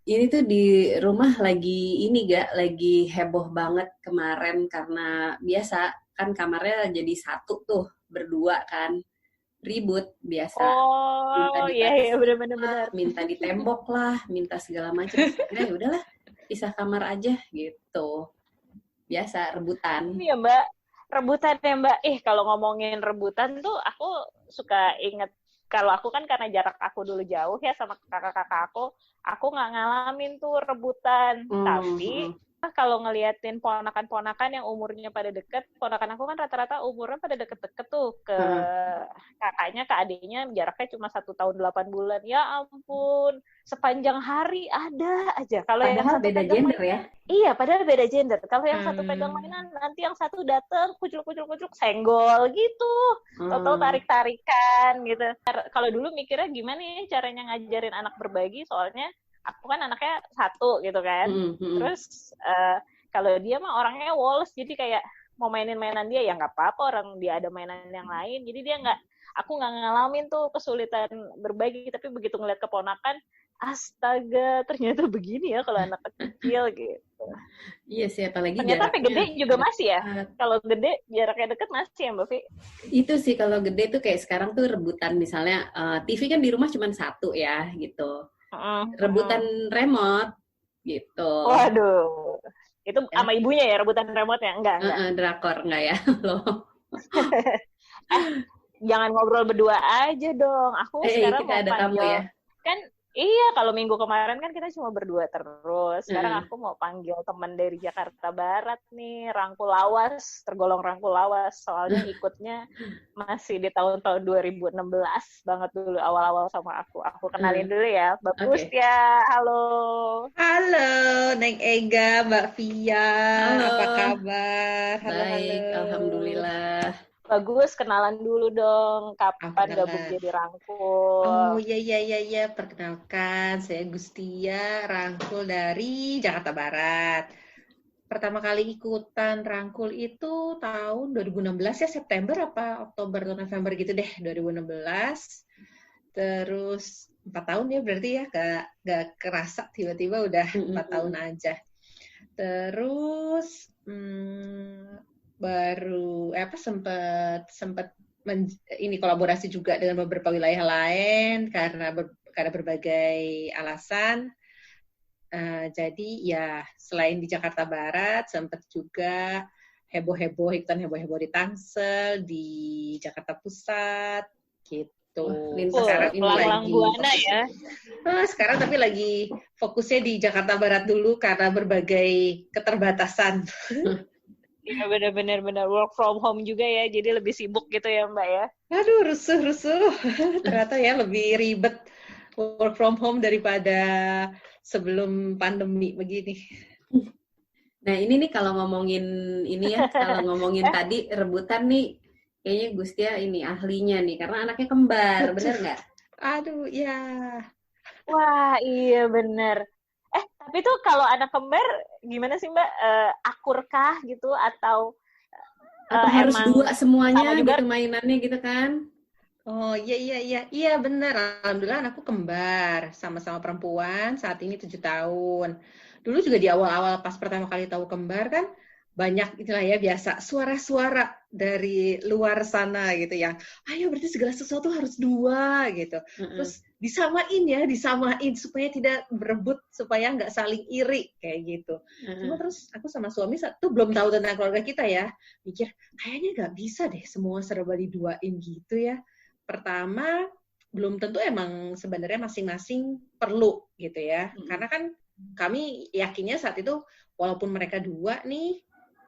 Ini tuh di rumah lagi heboh banget kemarin karena biasa kan kamarnya jadi satu tuh berdua kan ribut biasa minta Oh, iya iya dibatasin benar-benar lah, benar. minta ditembok lah, minta segala macam. Akhirnya ya udahlah pisah kamar aja gitu. Biasa rebutan. Ini ya Mbak, rebutan ya Mbak. Kalau ngomongin rebutan tuh aku suka inget kalau aku kan karena jarak aku dulu jauh ya sama kakak-kakak aku nggak ngalamin tuh rebutan. Tapi Hmm, kalau ngeliatin ponakan-ponakan yang umurnya pada deket, ponakan aku kan rata-rata umurnya pada deket-deket tuh ke hmm. kakaknya, ke adiknya jaraknya cuma 1 tahun 8 bulan. Ya ampun, sepanjang hari ada aja. Kalau yang Padahal satu beda pegang gender ya. mainan, iya, padahal beda gender. Kalau yang satu pegang Hmm. mainan, nanti yang satu dateng, kucuk-kucuk-kucuk, senggol gitu. Tahu-tahu Hmm, tarik-tarikan gitu. Kalau dulu mikirnya gimana ya caranya ngajarin anak berbagi, soalnya aku kan anaknya satu gitu kan. hmm, hmm. Terus kalau dia mah orangnya woles, jadi kayak mau mainin mainan dia ya nggak apa-apa, orang dia ada mainan yang lain. Jadi dia nggak, aku nggak ngalamin tuh kesulitan berbagi, tapi begitu ngeliat keponakan, astaga, ternyata begini ya kalau anak kecil gitu. Iya sih, apalagi Ternyata sampai jaraknya gede juga masih ya. dekat. Kalau gede jaraknya deket masih ya Mbak Vi? Itu sih kalau gede tuh kayak sekarang tuh rebutan misalnya TV kan di rumah cuma satu ya gitu. Rebutan remote gitu. Waduh, itu Ya, sama ibunya ya rebutan remote-nya? Enggak, enggak. drakor enggak ya lo? Eh, jangan ngobrol berdua aja dong. Aku sekarang Kita mau ada tamu ya. panggil, kan iya kalau minggu kemarin kan kita cuma berdua terus. Sekarang Heeh. aku mau panggil teman dari Jakarta Barat nih, rangkul lawas, tergolong rangkul lawas. Soalnya ikutnya masih di tahun-tahun 2016 banget dulu awal-awal sama aku. Aku kenalin dulu ya, bagus Oke. ya. Halo. Halo, Neng Ega, Mbak Via, apa Halo. kabar? Halo, halo. Baik, alhamdulillah. Bagus, kenalan dulu dong. Kapan gabung Kenalan. jadi rangkul? Oh iya iya iya iya, perkenalkan saya Gustia Rangkul dari Jakarta Barat. Pertama kali ikutan Rangkul itu tahun 2016 ya, September apa Oktober atau November gitu deh, 2016. Terus 4 tahun ya berarti ya, gak kerasa tiba-tiba udah 4 tahun aja. Terus baru sempat ini kolaborasi juga dengan beberapa wilayah lain karena berbagai alasan. Jadi ya selain di Jakarta Barat sempat juga ikutan heboh-heboh di Tangsel, di Jakarta Pusat gitu. Lintas ini ya. Melanglang buana ya. Sekarang tapi lagi fokusnya di Jakarta Barat dulu karena berbagai keterbatasan. Iya benar-benar work from home juga ya, jadi lebih sibuk gitu ya Mbak ya. Aduh, rusuh. Ternyata ya lebih ribet work from home daripada sebelum pandemi begini. Nah, ini nih kalau ngomongin ini ya, kalau ngomongin tadi rebutan nih, kayaknya Gustia ini ahlinya nih, karena anaknya kembar, bener nggak? Aduh, ya. Wah iya benar. Tapi tuh kalau anak kembar gimana sih Mbak? Akurkah gitu atau Apa harus emang dua semuanya sama juga? gitu mainannya gitu kan? Oh iya benar. Alhamdulillah anakku kembar, sama-sama perempuan. Saat ini 7 tahun. Dulu juga di awal-awal pas pertama kali tahu kembar kan banyak itulah ya biasa suara-suara dari luar sana gitu yang ayo berarti segala sesuatu harus dua gitu. Terus disamain supaya tidak berebut, supaya nggak saling iri kayak gitu. Cuma terus aku sama suami tuh belum tahu tentang keluarga kita ya, mikir kayaknya nggak bisa deh semua serba diduain gitu ya. Pertama, belum tentu emang sebenarnya masing-masing perlu gitu ya. Karena kan kami yakinnya saat itu walaupun mereka dua nih,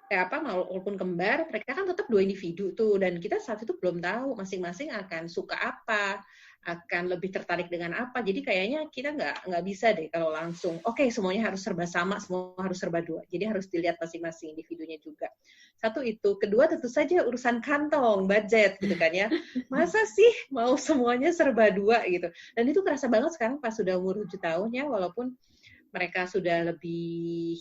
walaupun kembar, mereka kan tetap dua individu tuh. Dan kita saat itu belum tahu masing-masing akan suka apa, akan lebih tertarik dengan apa. Jadi kayaknya kita nggak bisa deh kalau langsung, oke, semuanya harus serba sama, semua harus serba dua. Jadi harus dilihat masing-masing individunya juga. Satu itu. Kedua tentu saja urusan kantong, budget gitu kan ya. Masa sih mau semuanya serba dua gitu. Dan itu kerasa banget sekarang pas sudah umur 7 tahun ya, walaupun mereka sudah lebih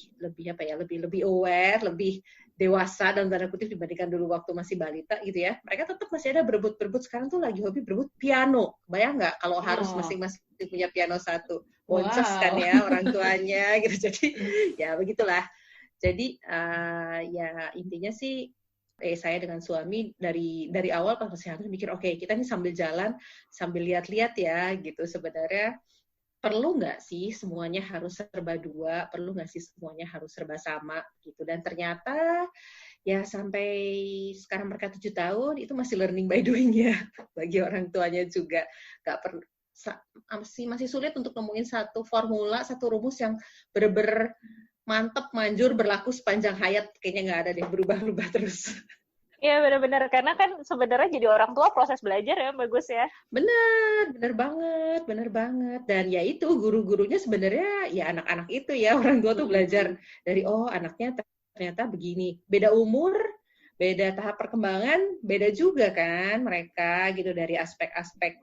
apa ya, lebih aware, lebih dewasa dalam tanda kutip dibandingkan dulu waktu masih balita gitu ya. Mereka tetap masih ada berebut-berebut. Sekarang tuh lagi hobi berebut piano. Bayang nggak kalau harus masing-masing punya piano satu? Boncos kan ya orang tuanya gitu. Jadi ya begitulah. Jadi ya intinya sih saya dengan suami dari awal pas masih hamil mikir oke, kita nih sambil jalan sambil lihat-lihat ya gitu. Sebenarnya perlu nggak sih semuanya harus serba dua, perlu nggak sih semuanya harus serba sama gitu. Dan ternyata ya sampai sekarang mereka 7 tahun itu masih learning by doing ya bagi orang tuanya juga. Nggak perlu, masih sulit untuk nemuin satu formula, satu rumus yang bener-bener mantep, manjur, berlaku sepanjang hayat. Kayaknya nggak ada deh, berubah-ubah terus. Iya benar-benar, karena kan sebenarnya jadi orang tua proses belajar ya, bagus ya. Bener banget. Dan ya itu guru-gurunya sebenarnya ya anak-anak itu ya, orang tua tuh belajar dari anaknya ternyata begini. Beda umur, beda tahap perkembangan, beda juga kan mereka gitu dari aspek-aspek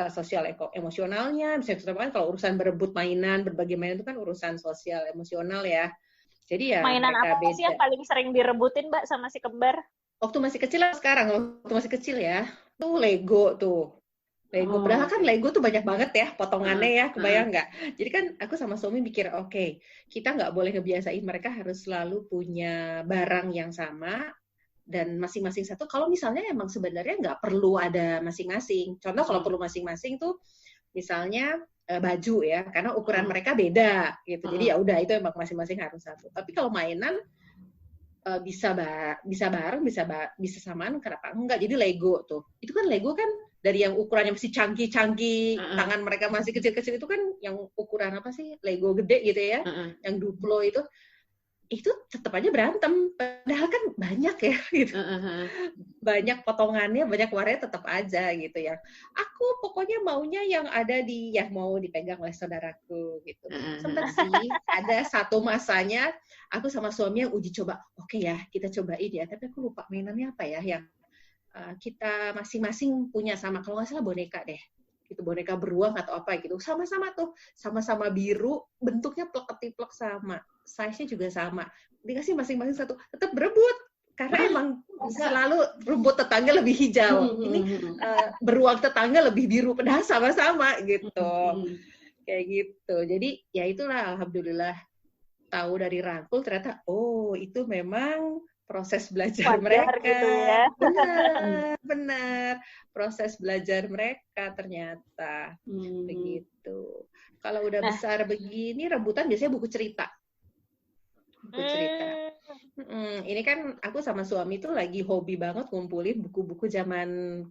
sosial emosionalnya. Misalnya kalau urusan berebut mainan, berbagai mainan itu kan urusan sosial emosional ya. Jadi ya mainan mereka apa sih yang paling sering direbutin Mbak sama si kembar? Waktu masih kecil lah sekarang, waktu masih kecil ya, tuh Lego tuh. Lego, padahal kan Lego tuh banyak banget ya potongannya ya, kebayang nggak? Jadi kan aku sama suami mikir, oke, kita nggak boleh ngebiasain mereka harus selalu punya barang yang sama, dan masing-masing satu, kalau misalnya emang sebenarnya nggak perlu ada masing-masing. Contoh kalau perlu masing-masing tuh, misalnya baju ya, karena ukuran mereka beda gitu. Jadi ya udah itu emang masing-masing harus satu. Tapi kalau mainan bisa bareng, bisa samaan, kenapa enggak? Jadi Lego tuh, itu kan Lego kan dari yang ukurannya masih canggih-canggih, tangan mereka masih kecil-kecil, itu kan yang ukuran apa sih, Lego gede gitu ya, yang Duplo itu tetap aja berantem, padahal kan banyak ya gitu. Banyak potongannya, banyak warnanya, tetap aja gitu ya. Aku pokoknya maunya yang ada mau dipegang oleh saudaraku gitu. Sempat sih ada satu masanya aku sama suami yang uji coba, oke ya kita cobain ya, tapi aku lupa mainannya apa ya yang kita masing-masing punya sama, kalau nggak salah boneka deh. Gitu, boneka beruang atau apa gitu, sama-sama tuh, sama-sama biru, bentuknya plek-ketiplek sama, size-nya juga sama, dikasih masing-masing satu, tetap berebut, karena emang selalu rumput tetangga lebih hijau, ini beruang tetangga lebih biru, padahal sama-sama gitu, kayak gitu. Jadi ya itulah, alhamdulillah tahu dari rangkul ternyata itu memang proses belajar mereka gitu ya. benar proses belajar mereka ternyata begitu. Kalau udah besar begini rebutan biasanya buku cerita. Ini kan aku sama suami tuh lagi hobi banget ngumpulin buku-buku zaman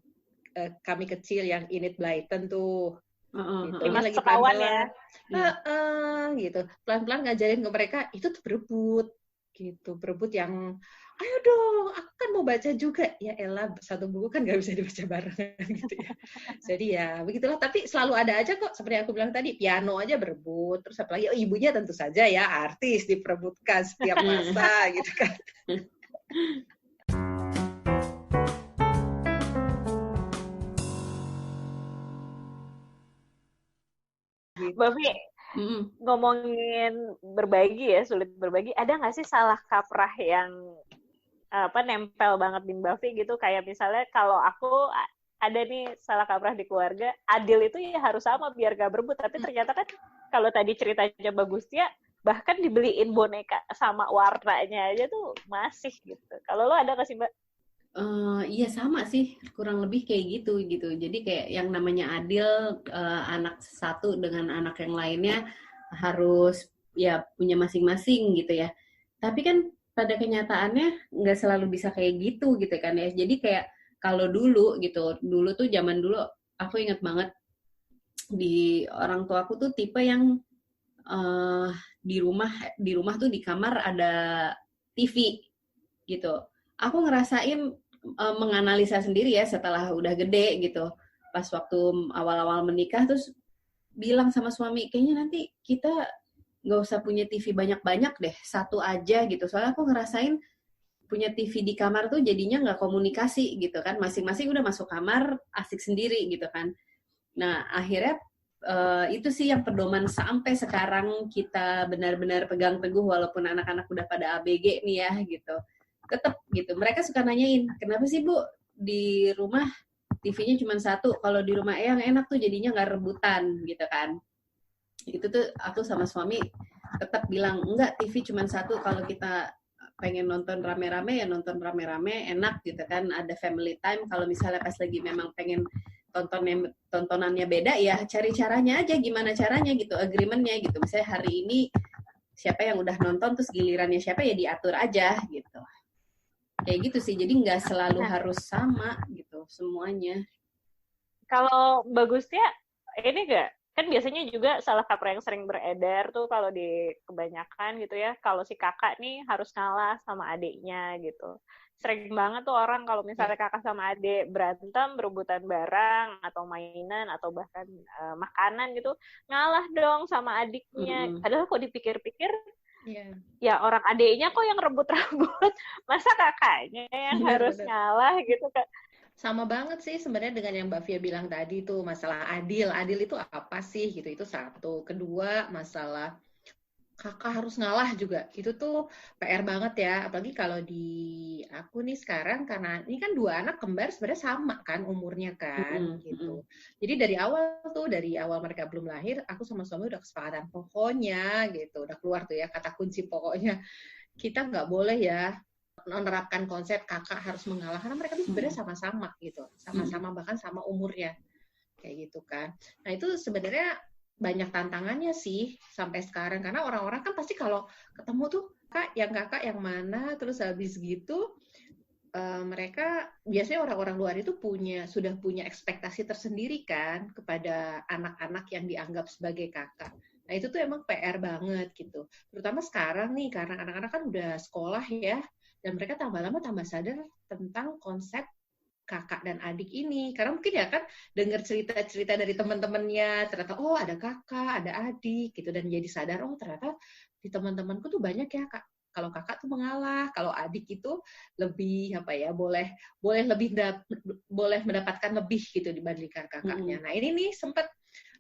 kami kecil yang Enid Blyton tuh. Gitu. Ini lagi pelan-pelan gitu. Pelan-pelan ngajarin ke mereka itu tuh berebut yang ayo dong, aku kan mau baca juga. Ya elah, satu buku kan gak bisa dibaca barengan gitu ya. Jadi ya begitulah, tapi selalu ada aja kok, seperti aku bilang tadi, piano aja berebut, terus apalagi ibunya tentu saja ya artis diperebutkan setiap masa gitu kan. Mbak Vi, ngomongin berbagi ya, sulit berbagi, ada nggak sih salah kaprah yang nempel banget di Mbak Vi gitu, kayak misalnya kalau aku ada nih salah kaprah di keluarga, adil itu ya harus sama biar gak berebut, tapi ternyata kan kalau tadi ceritanya bagus ya, bahkan dibeliin boneka sama warnanya aja tuh masih gitu. Kalau lo ada nggak sih Mbak? Iya sama sih, kurang lebih kayak gitu. Jadi kayak yang namanya adil, anak satu dengan anak yang lainnya harus ya punya masing-masing gitu ya. Tapi kan pada kenyataannya nggak selalu bisa kayak gitu kan ya. Jadi kayak kalau dulu tuh zaman dulu aku ingat banget di orang tua aku tuh tipe yang di rumah tuh di kamar ada TV gitu. Aku ngerasain menganalisa sendiri ya setelah udah gede gitu. Pas waktu awal-awal menikah terus bilang sama suami, kayaknya nanti kita nggak usah punya TV banyak-banyak deh, satu aja gitu. Soalnya aku ngerasain punya TV di kamar tuh jadinya nggak komunikasi gitu kan. Masing-masing udah masuk kamar asik sendiri gitu kan. Nah akhirnya itu sih yang pedoman sampai sekarang kita benar-benar pegang teguh walaupun anak-anak udah pada ABG nih ya gitu. Tetap gitu. Mereka suka nanyain, kenapa sih Bu di rumah TV-nya cuma satu, kalau di rumah Eyang enak tuh jadinya nggak rebutan gitu kan. Itu tuh aku sama suami tetap bilang, enggak, TV cuma satu, kalau kita pengen nonton rame-rame ya nonton rame-rame, enak gitu kan, ada family time. Kalau misalnya pas lagi memang pengen tontonannya beda ya cari caranya aja, gimana caranya gitu, agreementnya gitu. Misalnya hari ini siapa yang udah nonton terus gilirannya siapa ya diatur aja gitu. Kayak gitu sih, jadi nggak selalu harus sama gitu semuanya. Kalau bagusnya ini nggak, kan biasanya juga salah kaprah yang sering beredar tuh kalau di kebanyakan gitu ya, kalau si kakak nih harus ngalah sama adiknya gitu. Sering banget tuh orang kalau misalnya kakak sama adik berantem, berebutan barang atau mainan atau bahkan makanan gitu, ngalah dong sama adiknya. Padahal kok dipikir-pikir, ya orang adiknya kok yang rebut-rebut, masa kakaknya yang harus ngalah gitu kan. Sama banget sih sebenarnya dengan yang Mbak Fia bilang tadi tuh, masalah adil. Adil itu apa sih gitu, itu satu. Kedua, masalah kakak harus ngalah juga. Itu tuh PR banget ya. Apalagi kalau di aku nih sekarang, karena ini kan 2 anak kembar sebenarnya sama kan umurnya kan gitu. Jadi dari awal mereka belum lahir, aku sama suami udah kesepakatan pokoknya gitu. Udah keluar tuh ya kata kunci pokoknya. Kita nggak boleh ya menerapkan konsep kakak harus mengalah, karena mereka tuh sebenarnya sama-sama gitu, sama-sama bahkan sama umurnya kayak gitu kan. Nah itu sebenarnya banyak tantangannya sih sampai sekarang, karena orang-orang kan pasti kalau ketemu tuh kakak yang mana, terus habis gitu mereka biasanya orang-orang luar itu sudah punya ekspektasi tersendiri kan kepada anak-anak yang dianggap sebagai kakak. Nah itu tuh emang PR banget gitu, terutama sekarang nih karena anak-anak kan udah sekolah ya. Dan mereka tambah lama tambah sadar tentang konsep kakak dan adik ini. Karena mungkin ya kan dengar cerita-cerita dari teman-temannya, ternyata oh ada kakak, ada adik gitu, dan jadi sadar oh ternyata di teman-temanku tuh banyak ya kak. Kalau kakak tuh mengalah, kalau adik itu lebih boleh mendapatkan lebih gitu dibandingkan kakaknya. Nah ini nih sempat,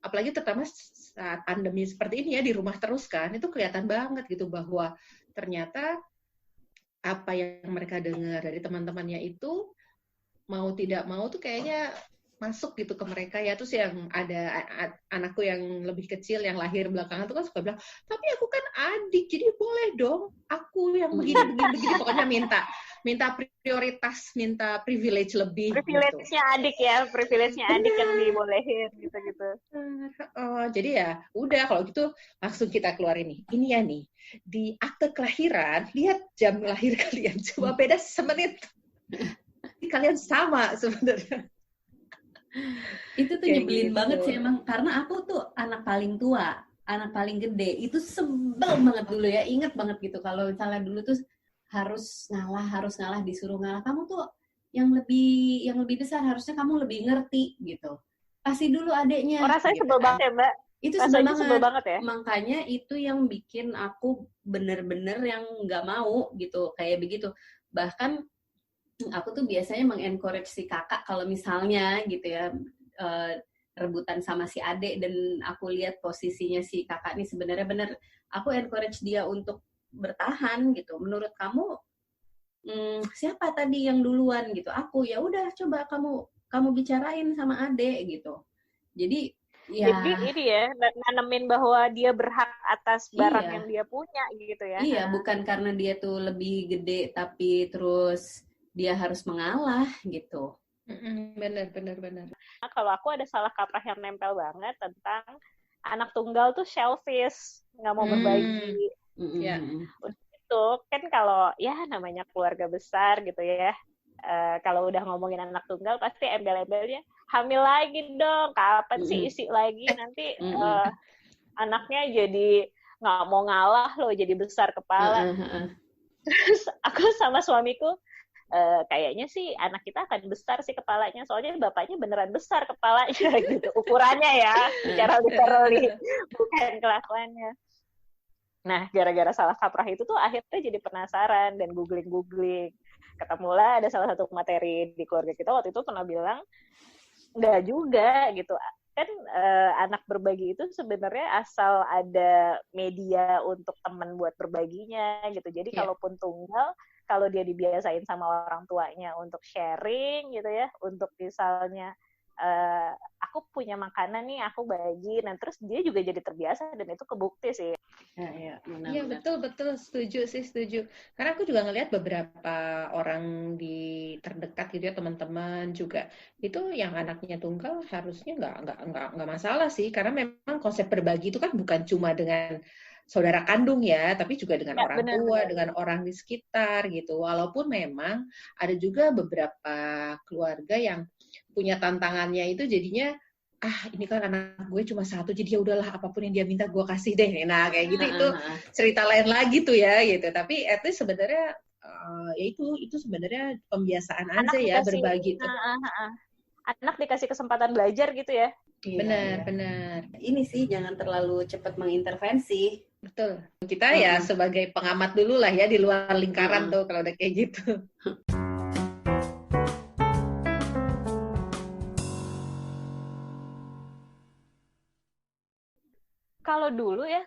apalagi terutama saat pandemi seperti ini ya, di rumah terus kan, itu kelihatan banget gitu bahwa ternyata apa yang mereka dengar dari teman-temannya itu mau tidak mau tuh kayaknya masuk gitu ke mereka ya. Terus yang ada anakku yang lebih kecil yang lahir belakangan tuh kan suka bilang, tapi aku kan adik jadi boleh dong aku yang begini pokoknya minta prioritas, minta privilege lebih. Privilege-nya gitu. Adik ya, privilege-nya adik yang dibolehin gitu-gitu. Jadi ya udah kalau gitu langsung kita keluarin nih. Ini ya nih, di akte kelahiran, lihat jam lahir kalian, cuma beda semenit. Kalian sama sebenarnya. Itu tuh nyebelin banget sih emang, karena aku tuh anak paling tua, anak paling gede, itu sebel banget dulu ya, inget banget gitu kalau misalnya dulu tuh harus ngalah, disuruh ngalah, kamu tuh yang lebih besar, harusnya kamu lebih ngerti gitu, kasih dulu adeknya. Rasanya gitu sebel banget ya Mbak. Itu sebel banget ya. Makanya itu yang bikin aku bener-bener yang nggak mau gitu kayak begitu. Bahkan aku tuh biasanya mengencourage si kakak kalau misalnya gitu ya rebutan sama si adek, dan aku lihat posisinya si kakak nih sebenarnya bener, aku encourage dia untuk bertahan gitu. Menurut kamu siapa tadi yang duluan gitu? Aku, ya udah coba kamu bicarain sama adek gitu. Jadi ini ya, nanemin bahwa dia berhak atas barang yang dia punya gitu ya. Iya, bukan karena dia tuh lebih gede tapi terus dia harus mengalah gitu. Benar. Nah, kalau aku ada salah kaprah yang nempel banget tentang anak tunggal tuh selfish, nggak mau berbagi. Udah itu kan kalau ya namanya keluarga besar gitu ya. Kalau udah ngomongin anak tunggal pasti embel-embelnya hamil lagi dong, kapan sih isi lagi, nanti anaknya jadi nggak mau ngalah loh, jadi besar kepala. Terus aku sama suamiku kayaknya sih anak kita akan besar sih kepalanya, soalnya bapaknya beneran besar kepalanya gitu ukurannya ya, secara literally bukan kelakuannya. Nah gara-gara salah kaprah itu tuh akhirnya jadi penasaran dan googling, ketemulah ada salah satu materi di keluarga kita waktu itu pernah bilang nggak juga gitu, kan anak berbagi itu sebenarnya asal ada media untuk teman buat berbaginya gitu. Jadi kalaupun tunggal, kalau dia dibiasain sama orang tuanya untuk sharing gitu ya, untuk misalnya aku punya makanan nih, aku bagi, nah terus dia juga jadi terbiasa dan itu kebukti sih. Iya betul setuju. Karena aku juga ngelihat beberapa orang di terdekat gitu ya, teman-teman juga itu yang anaknya tunggal harusnya nggak masalah sih, karena memang konsep berbagi itu kan bukan cuma dengan saudara kandung ya, tapi juga dengan orang tua, dengan orang di sekitar gitu. Walaupun memang ada juga beberapa keluarga yang punya tantangannya itu jadinya ini kan anak gue cuma satu, jadi ya udahlah apapun yang dia minta gue kasih deh. Nah kayak gitu itu cerita lain lagi tuh ya gitu. Tapi at least sebenarnya ya itu sebenarnya pembiasaan anak aja ya berbagi tuh. Anak dikasih kesempatan belajar gitu ya. Benar. Ini sih jangan terlalu cepat mengintervensi. Betul. Kita ya sebagai pengamat dulu lah ya di luar lingkaran tuh kalau udah kayak gitu.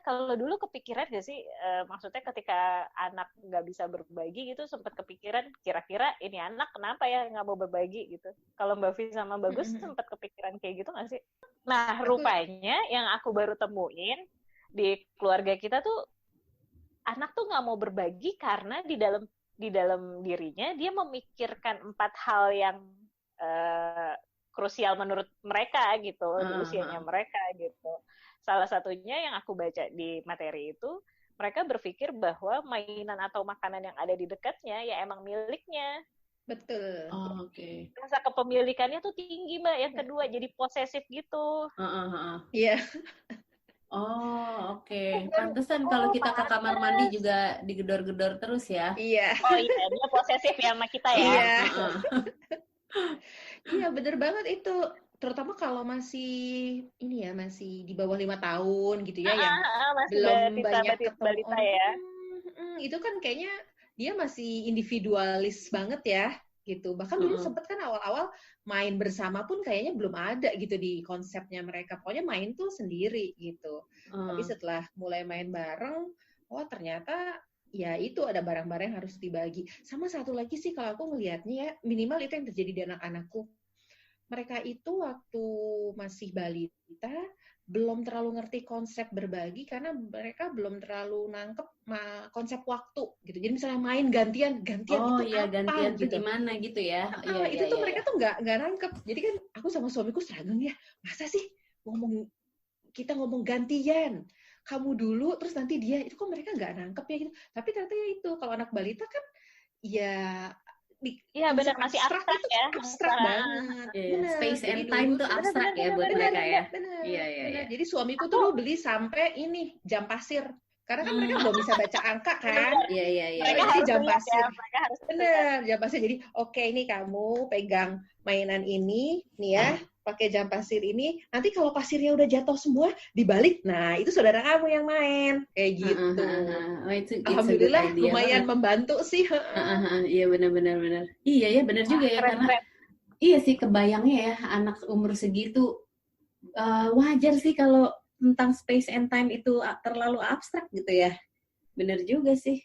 Kalau dulu kepikiran gak sih, maksudnya ketika anak nggak bisa berbagi gitu, sempat kepikiran kira-kira ini anak kenapa ya nggak mau berbagi gitu. Kalau Mbak Vi sama Bagus sempat kepikiran kayak gitu nggak sih? Nah, rupanya yang aku baru temuin di keluarga kita tuh, anak tuh nggak mau berbagi karena di dalam dirinya dia memikirkan 4 hal yang krusial menurut mereka gitu, di usianya mereka gitu. Salah satunya yang aku baca di materi itu, mereka berpikir bahwa mainan atau makanan yang ada di dekatnya ya emang miliknya. Betul. Oke. Rasa kepemilikannya tuh tinggi, Mbak. Yang kedua, jadi posesif gitu. Iya. Oke. Pantesan kalau kita ke kamar mandi juga digedor-gedor terus ya. Iya. Oh iya, dia posesif ya sama kita ya. Iya. Iya, bener banget itu. Terutama kalau masih masih di bawah 5 tahun gitu ya, yang belum banyak ketemu ya. Itu kan kayaknya dia masih individualis banget ya gitu. Bahkan dulu sempet kan awal-awal main bersama pun kayaknya belum ada gitu di konsepnya mereka. Pokoknya main tuh sendiri gitu. Tapi setelah mulai main bareng, ternyata ya itu ada barang-barang yang harus dibagi. Sama satu lagi sih kalau aku ngelihatnya ya, minimal itu yang terjadi di anak-anakku. Mereka itu waktu masih balita belum terlalu ngerti konsep berbagi karena mereka belum terlalu nangkep konsep waktu gitu. Jadi misalnya main gantian itu apa gantian gitu. Gimana gitu ya. Itu tuh mereka tuh nggak nangkep. Jadi kan aku sama suamiku seragam ya. Masa sih kita ngomong gantian. Kamu dulu terus nanti dia, itu kok mereka nggak nangkep ya gitu. Tapi ternyata ya itu kalau anak balita kan ya benar, masih abstrak ya. Abstrak banget. Bener. Space and time tuh abstrak ya buat mereka ya. Iya. Jadi suamiku tuh beli sampai ini jam pasir. Karena kan mereka belum bisa baca angka kan. Iya. Mereka harus jam pasir. Bener, jam pasir. Jadi oke, ini kamu pegang mainan ini nih ya. Pakai jam pasir ini, nanti kalau pasirnya udah jatuh semua, dibalik, nah itu saudara kamu yang main, kayak gitu. Alhamdulillah lumayan membantu sih. Iya benar. Iya ya benar juga ya, karena iya sih kebayangnya ya anak umur segitu wajar sih kalau tentang space and time itu terlalu abstrak gitu ya. Benar juga sih.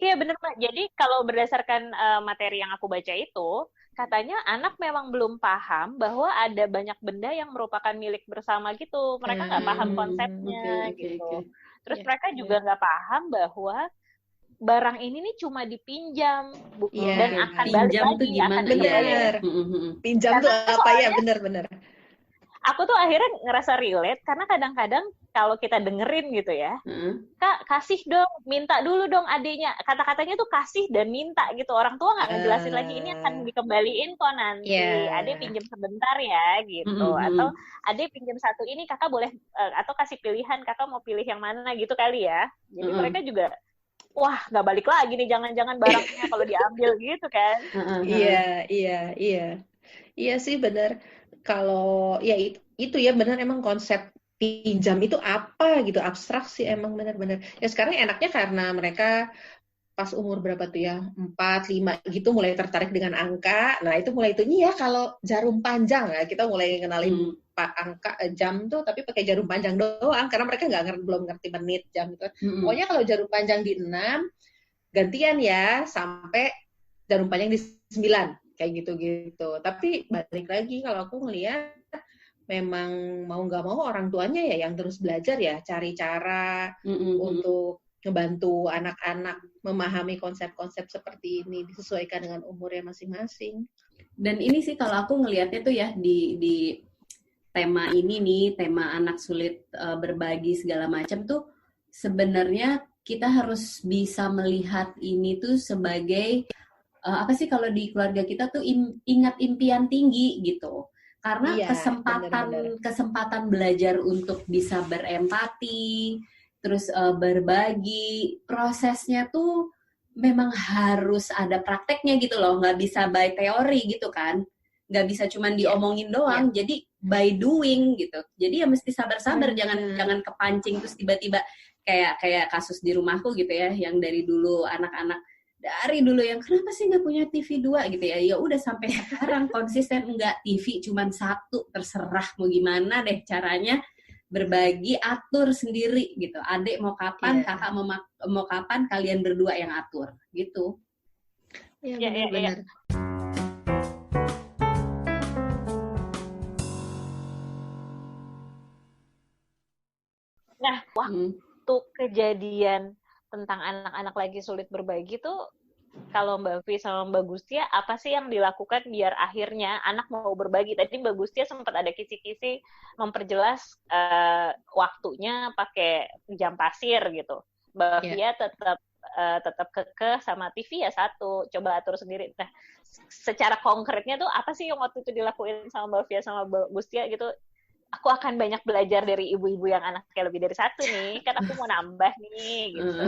Iya benar Mbak. Jadi kalau berdasarkan materi yang aku baca itu, katanya anak memang belum paham bahwa ada banyak benda yang merupakan milik bersama gitu. Mereka nggak paham konsepnya gitu. Terus mereka juga nggak paham bahwa barang ini nih cuma dipinjam dan akan balik pinjam lagi. Tuh gimana? Bener. Pinjam tuh apa ya? Bener. Aku tuh akhirnya ngerasa relate karena kadang-kadang kalau kita dengerin gitu ya, Kak kasih dong, minta dulu dong adiknya. Kata-katanya tuh kasih dan minta gitu. Orang tua nggak ngejelasin lagi ini akan dikembaliin kok nanti. Adik pinjam sebentar ya gitu. Atau adik pinjam satu ini kakak boleh atau kasih pilihan kakak mau pilih yang mana gitu kali ya. Jadi mereka juga wah nggak balik lagi nih jangan-jangan barangnya kalau diambil gitu kan. Iya sih benar. Kalau ya itu ya benar, emang konsep pinjam itu apa gitu, abstrak sih emang benar-benar. Ya sekarang enaknya karena mereka pas umur berapa tuh ya, 4, 5 gitu mulai tertarik dengan angka. Nah itu mulai itu nih ya kalau jarum panjang ya kita mulai kenalin angka jam tuh tapi pakai jarum panjang doang karena mereka belum ngerti menit jam gitu. Pokoknya kalau jarum panjang di 6 gantian ya sampai jarum panjang di 9 kayak gitu. Tapi balik lagi kalau aku ngelihat memang mau nggak mau orang tuanya ya yang terus belajar ya cari cara untuk ngebantu anak-anak memahami konsep-konsep seperti ini disesuaikan dengan umurnya masing-masing. Dan ini sih kalau aku ngelihatnya tuh ya di tema ini nih, tema anak sulit berbagi segala macam tuh sebenarnya kita harus bisa melihat ini tuh sebagai apa sih kalau di keluarga kita tuh ingat impian tinggi gitu. Karena kesempatan belajar untuk bisa berempati, terus berbagi, prosesnya tuh memang harus ada prakteknya gitu loh, nggak bisa by teori gitu kan, nggak bisa cuma diomongin doang, jadi by doing gitu. Jadi ya mesti sabar-sabar, jangan kepancing terus tiba-tiba kayak kasus di rumahku gitu ya, yang dari dulu anak-anak dari dulu yang kenapa sih nggak punya TV 2 gitu ya udah sampai sekarang konsisten nggak, TV cuma 1 terserah mau gimana deh caranya, berbagi, atur sendiri gitu. Adik mau kapan, kakak mau kapan, kalian berdua yang atur gitu. Iya benar. Nah, waktu kejadian tentang anak-anak lagi sulit berbagi tuh, kalau Mbak Vi sama Mbak Gustia, apa sih yang dilakukan biar akhirnya anak mau berbagi? Tadi Mbak Gustia sempat ada kisi-kisi memperjelas waktunya pakai jam pasir gitu. Mbak Via tetap kekeh sama TV ya 1, coba atur sendiri. Nah, secara konkretnya tuh apa sih yang waktu itu dilakuin sama Mbak Via sama Mbak Gustia gitu? Aku akan banyak belajar dari ibu-ibu yang anaknya lebih dari 1 nih, kan aku mau nambah nih gitu.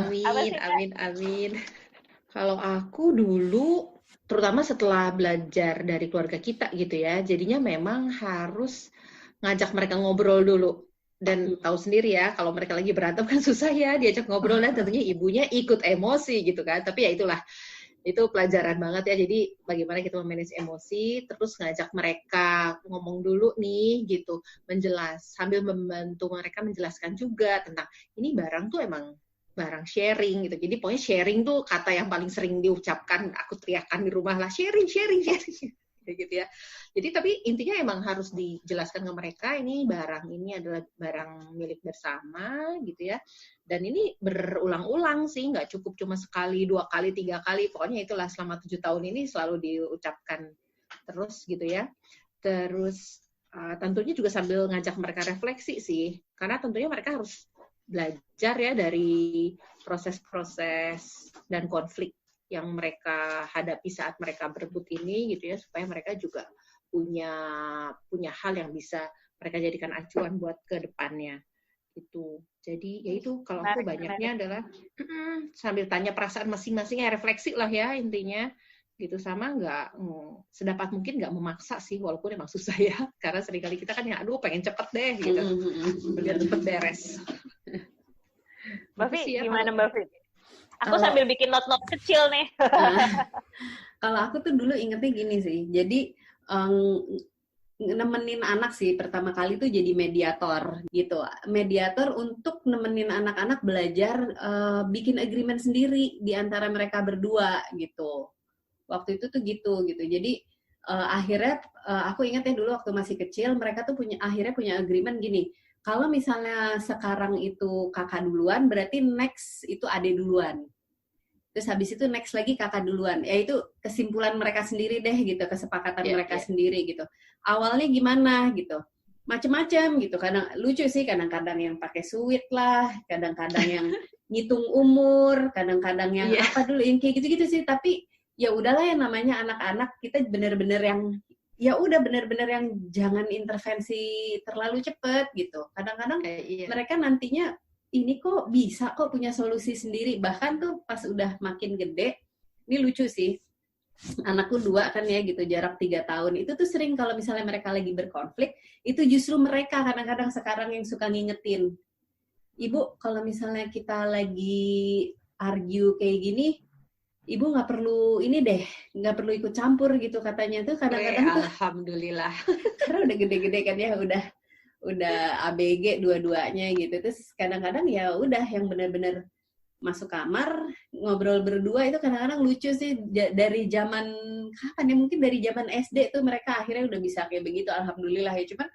Amin. Kalau aku dulu, terutama setelah belajar dari keluarga kita gitu ya, jadinya memang harus ngajak mereka ngobrol dulu. Dan tahu sendiri ya, kalau mereka lagi berantem kan susah ya diajak ngobrol, dan tentunya ibunya ikut emosi gitu kan. Tapi ya itulah, itu pelajaran banget ya. Jadi bagaimana kita memanage emosi, terus ngajak mereka ngomong dulu nih gitu, sambil membantu mereka menjelaskan juga tentang ini barang tuh emang barang sharing gitu. Jadi pokoknya sharing tuh kata yang paling sering diucapkan, aku teriakan di rumah lah, sharing gitu ya. Jadi tapi intinya emang harus dijelaskan ke mereka ini barang ini adalah barang milik bersama gitu ya. Dan ini berulang-ulang sih, nggak cukup cuma sekali, 2 kali, 3 kali. Pokoknya itulah selama 7 tahun ini selalu diucapkan terus gitu ya. Terus tentunya juga sambil ngajak mereka refleksi sih. Karena tentunya mereka harus belajar ya dari proses-proses dan konflik yang mereka hadapi saat mereka berebut ini gitu ya, supaya mereka juga punya hal yang bisa mereka jadikan acuan buat ke depannya gitu. Jadi ya itu kalau aku banyaknya adalah sambil tanya perasaan masing-masing, ya refleksi lah ya intinya gitu, sama nggak sedapat mungkin nggak memaksa sih, walaupun emang susah ya karena seringkali kita kan ya aduh pengen cepet deh gitu biar cepet beres. Mbak Vi, gimana Mbak Vi? Aku sambil bikin not-not kecil nih. Kalau aku tuh dulu ingetnya gini sih, jadi nemenin anak sih pertama kali tuh jadi mediator gitu, mediator untuk nemenin anak-anak belajar bikin agreement sendiri di antara mereka berdua gitu. Waktu itu tuh gitu. Jadi akhirnya aku ingat ya dulu waktu masih kecil mereka tuh akhirnya punya agreement gini. Kalau misalnya sekarang itu kakak duluan, berarti next itu adik duluan. Terus habis itu next lagi kakak duluan. Ya itu kesimpulan mereka sendiri deh gitu, kesepakatan mereka sendiri gitu. Awalnya gimana gitu? Macem-macem gitu. Kadang lucu sih, kadang-kadang yang pakai sweet lah, kadang-kadang yang ngitung umur, kadang-kadang yang apa dulu, yang kayak gitu-gitu sih. Tapi ya udahlah, yang namanya anak-anak, kita bener-bener yang ya udah benar-benar yang jangan intervensi terlalu cepat gitu. Kadang-kadang mereka nantinya ini kok bisa kok punya solusi sendiri. Bahkan tuh pas udah makin gede, ini lucu sih. Anakku 2 kan ya gitu, jarak 3 tahun. Itu tuh sering kalau misalnya mereka lagi berkonflik, itu justru mereka kadang-kadang sekarang yang suka ngingetin. Ibu, kalau misalnya kita lagi argue kayak gini, Ibu nggak perlu ini deh, nggak perlu ikut campur gitu katanya tuh kadang-kadang tuh. Alhamdulillah. Karena udah gede-gede kan ya, udah ABG dua-duanya gitu. Terus kadang-kadang ya udah yang benar-benar masuk kamar ngobrol berdua itu kadang-kadang lucu sih dari zaman kapan ya, mungkin dari zaman SD tuh mereka akhirnya udah bisa kayak begitu, alhamdulillah ya. Cuman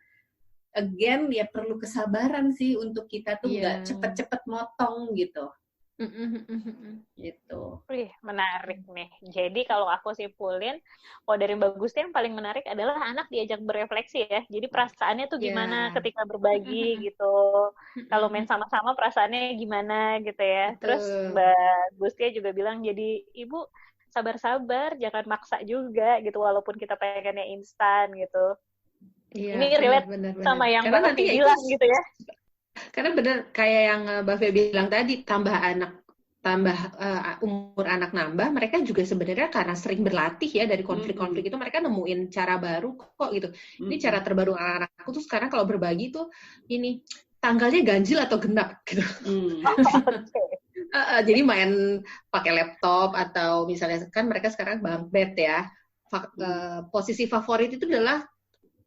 again ya perlu kesabaran sih untuk kita tuh nggak cepet-cepet motong gitu. Gitu. Wih, menarik nih. Jadi kalau aku simpulin, kalau dari Mbak Gusti yang paling menarik adalah anak diajak berefleksi ya. Jadi perasaannya tuh gimana ketika berbagi gitu. Kalau main sama-sama perasaannya gimana gitu ya. Betul. Terus Mbak Gusti juga bilang, jadi ibu sabar-sabar, jangan maksa juga gitu, walaupun kita pengennya instan gitu. Iya, ini relate bener. Sama yang Mbak Fe bilang gitu ya. Karena benar kayak yang Mbak Fe bilang tadi, tambah umur anak nambah, mereka juga sebenarnya karena sering berlatih ya dari konflik-konflik itu, mereka nemuin cara baru kok gitu. Ini cara terbaru anak-anakku tuh sekarang kalau berbagi tuh ini tanggalnya ganjil atau genap gitu. Jadi main pakai laptop atau misalnya kan mereka sekarang bunk bed ya. Posisi favorit itu adalah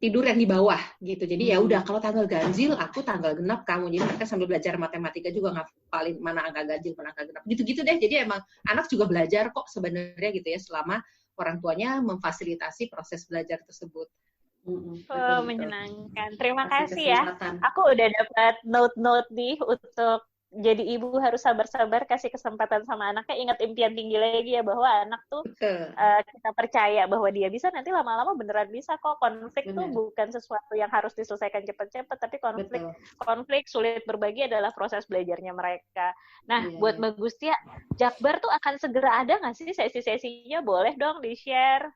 tidur yang di bawah gitu. Jadi ya udah kalau tanggal ganjil aku tanggal genap kamu. Jadi mereka sambil belajar matematika juga ngapalin mana angka ganjil, mana angka genap. Gitu-gitu deh. Jadi emang anak juga belajar kok sebenarnya gitu ya, selama orang tuanya memfasilitasi proses belajar tersebut. Menyenangkan. Terima kasih ya. Aku udah dapat note-note nih untuk jadi ibu harus sabar-sabar, kasih kesempatan sama anaknya, ingat impian tinggi lagi ya, bahwa anak tuh kita percaya bahwa dia bisa, nanti lama-lama beneran bisa kok. Konflik tuh bukan sesuatu yang harus diselesaikan cepat-cepat, tapi konflik sulit berbagi adalah proses belajarnya mereka. Nah, buat Mbak Gustia, Jakbar tuh akan segera ada nggak sih sesi-sesinya? Boleh dong di-share.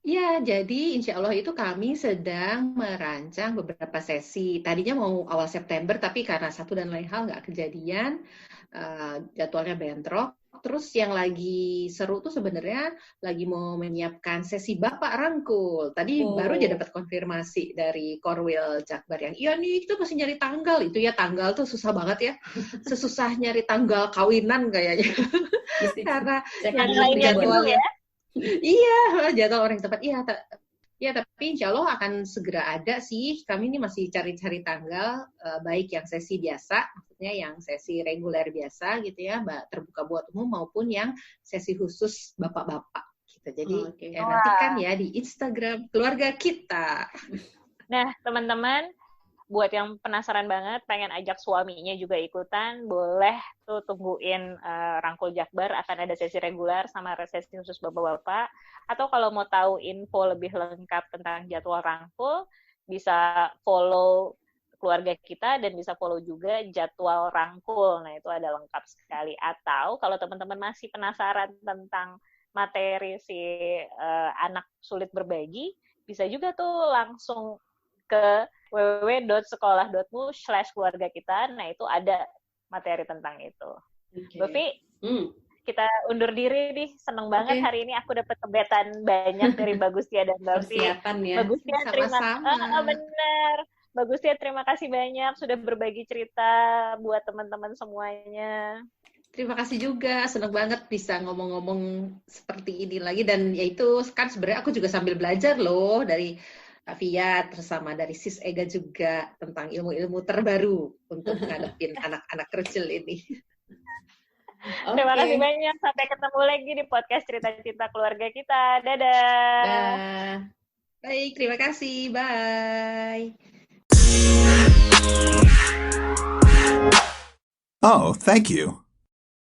Ya, jadi insya Allah itu kami sedang merancang beberapa sesi. Tadinya mau awal September, tapi karena satu dan lain hal nggak kejadian, jadwalnya bentrok. Terus yang lagi seru tuh sebenarnya lagi mau menyiapkan sesi Bapak Rangkul. Tadi baru aja dapat konfirmasi dari Korwil Jakbar yang, iya nih kita masih nyari tanggal. Itu ya tanggal tuh susah banget ya. Sesusah nyari tanggal kawinan kayaknya. Karena jadwalnya. Iya, jadwal orang tepat. Iya, tapi insya Allah akan segera ada sih. Kami ini masih cari-cari tanggal, baik yang sesi biasa, maksudnya yang sesi reguler biasa gitu ya, terbuka buat umum, maupun yang sesi khusus bapak-bapak gitu. Jadi nantikan ya di Instagram keluarga kita. Nah, teman-teman, buat yang penasaran banget, pengen ajak suaminya juga ikutan, boleh tuh tungguin Rangkul Jakbar, akan ada sesi reguler sama sesi khusus bapak-bapak. Atau kalau mau tahu info lebih lengkap tentang jadwal Rangkul, bisa follow keluarga kita dan bisa follow juga jadwal Rangkul. Nah, itu ada lengkap sekali. Atau kalau teman-teman masih penasaran tentang materi si anak sulit berbagi, bisa juga tuh langsung ke www.sekolah.mu/keluarga kita. Nah, itu ada materi tentang itu. Mbak Fi, kita undur diri nih. Seneng banget hari ini aku dapat kebetan banyak dari Mbak Gustia dan Mbak Fi. Mbak Gustia, Mbak Gustia, terima kasih banyak sudah berbagi cerita buat teman-teman semuanya. Terima kasih juga, senang banget bisa ngomong-ngomong seperti ini lagi. Dan ya itu kan sebenarnya aku juga sambil belajar loh dari Fiat, bersama dari Sis Ega juga tentang ilmu-ilmu terbaru untuk ngadepin anak-anak kecil ini. Terima kasih banyak. Sampai ketemu lagi di podcast Cerita-Cerita Keluarga kita. Dadah. Baik, terima kasih. Bye. Oh, thank you.